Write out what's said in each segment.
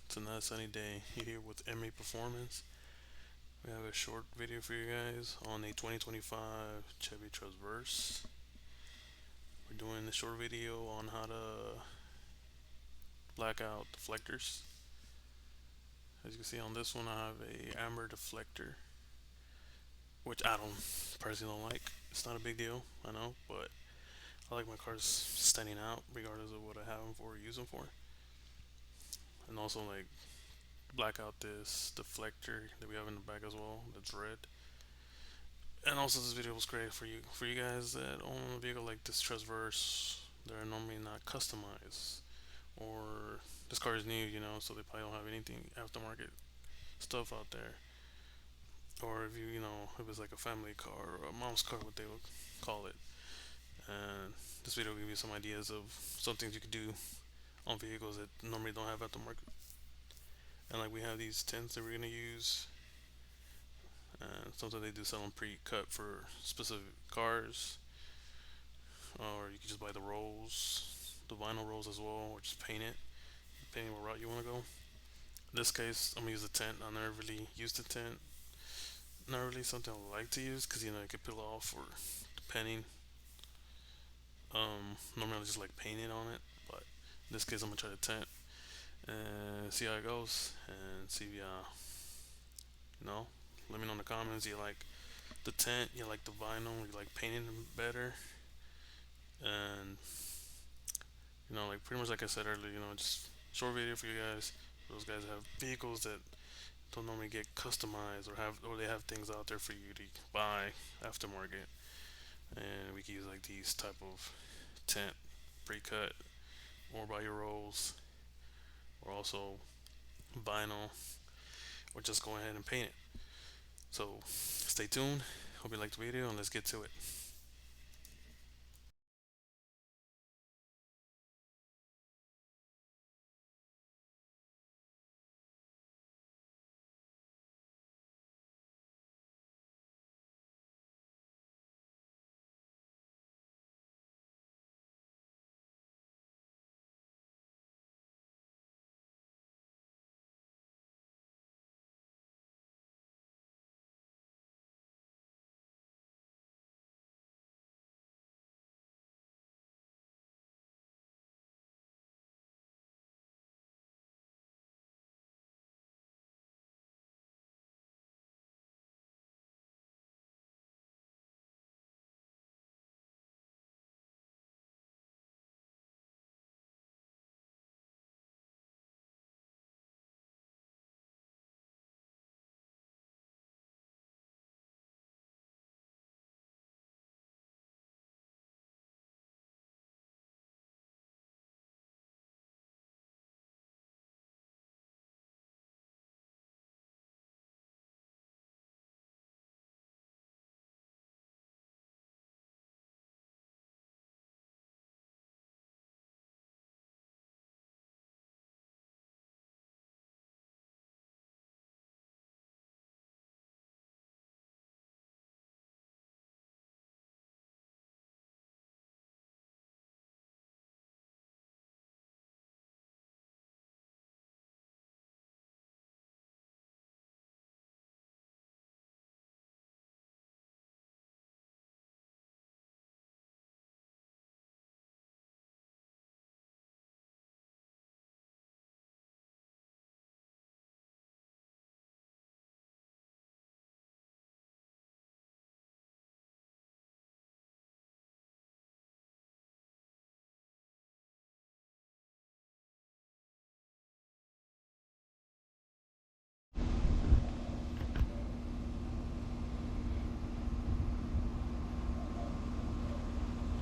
It's another sunny day. You're here with Emery Performance. We have a short video for you guys on a 2025 Chevy Traverse. We're doing a short video on how to black out deflectors. As you can see on this one, I have a amber deflector, which I don't personally don't like. It's not a big deal, I know, but I like my cars standing out regardless of what I have them for or use them for. And also like black out this deflector that we have in the back as well, that's red. And also this video was great for you guys that own a vehicle like this Traverse. They're normally not customized, or this car is new, so they probably don't have anything aftermarket stuff out there. Or if if it's like a family car or a mom's car, what they would call it. And this video will give you some ideas of some things you could do on vehicles that normally don't have aftermarket. And like we have these tints that we're gonna use, and sometimes they do sell them pre-cut for specific cars, or you can just buy the rolls, the vinyl rolls as well, or just paint it, depending what route you want to go. In this case, I'm gonna use the tint. I never really used the tint. Not really something I like to use because it could peel off or depending. Normally I just like painting on it, but in this case I'm gonna try the tint and see how it goes and see if you know, let me know in the comments. You like the tint? You like the vinyl? You like painting them better? And like pretty much like I said earlier, just short video for you guys. For those guys that have vehicles that don't normally get customized or they have things out there for you to buy aftermarket, and we can use like these type of tint pre-cut or buy your rolls, or also vinyl, or just go ahead and paint it. So stay tuned. Hope you liked the video and let's get to it.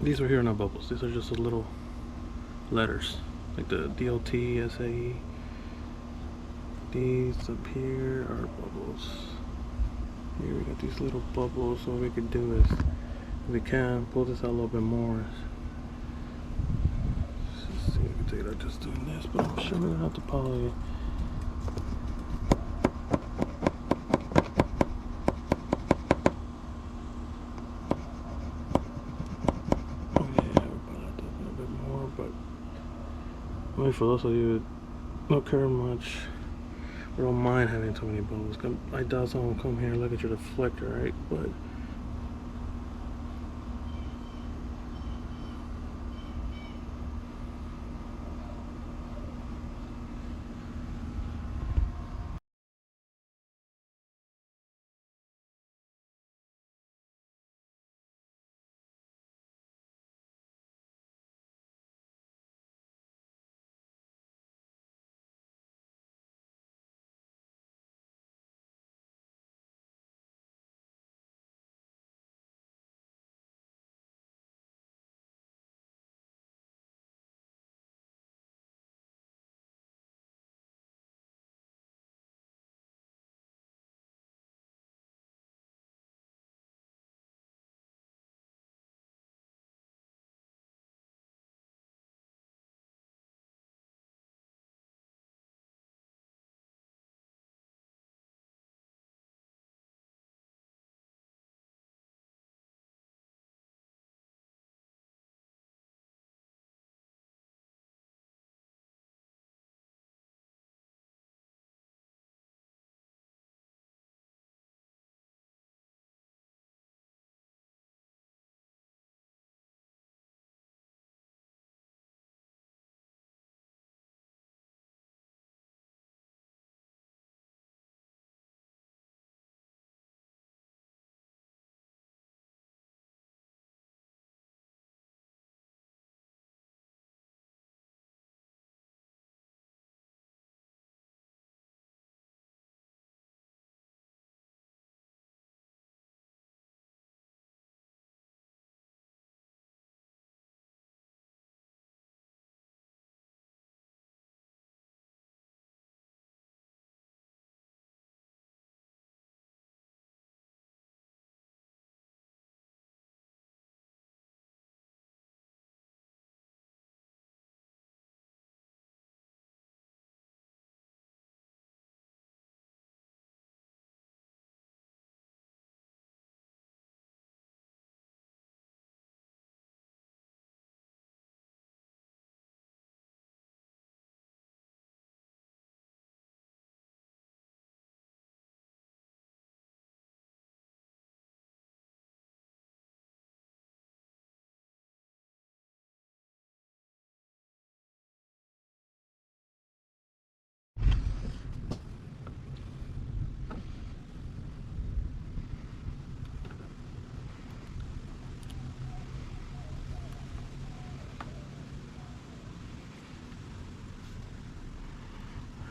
These are here not bubbles. These are just the little letters, like the DLT, SAE. These up here are bubbles. Here we got these little bubbles. So what we could do is, if we can, pull this out a little bit more. Let's see if we can take it out just doing this, but I'm sure we're gonna have to poly it. Maybe for those of you that don't care much, I don't mind having too many bubbles. I doubt someone will come here and look at your deflector, right? But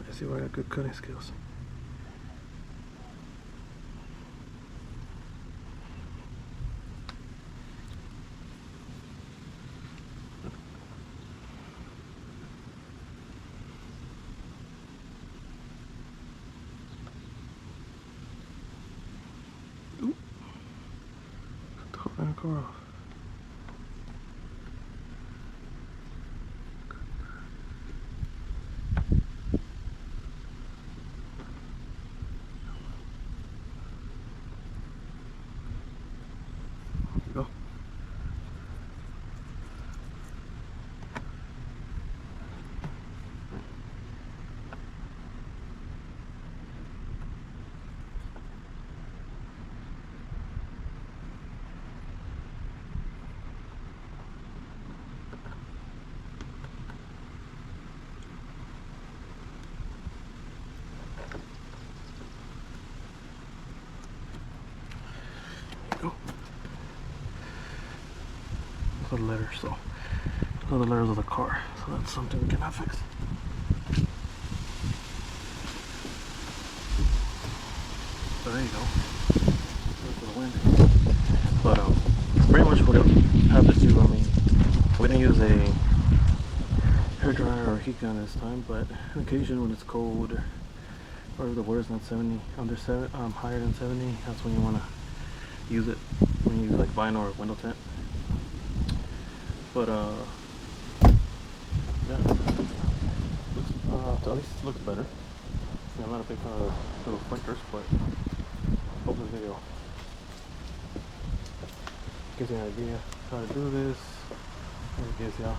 I see why I got good cutting skills. Oop. Cut the whole damn car off. Go. Go. Those are the letters, so those are the letters of the car. So that's something we cannot fix. So there you go. Look for the wind. But pretty much what I have to do, I mean, we didn't use a hair dryer or heat gun this time, but on occasion when it's cold or the weather's not 70 under 7 higher than 70, that's when you want to use it, when you use like vinyl or window tint. But yeah, looks, at least it looks better. I'm not a big fan of the little flickers, but hope this video gives you an idea how to do this, and it gives you a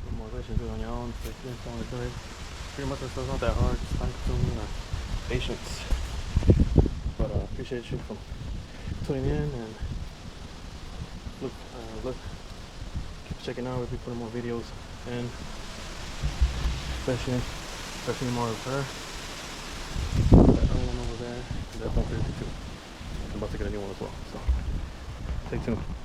little more questions, do it on your own. So if you want to do it, pretty much it's not that hard. Just time consuming or patience. But appreciate you from tuning in and look, keep checking out. We'll be putting more videos and especially more of her. That other one over there, that's 152. I'm about to get a new one as well. So stay tuned.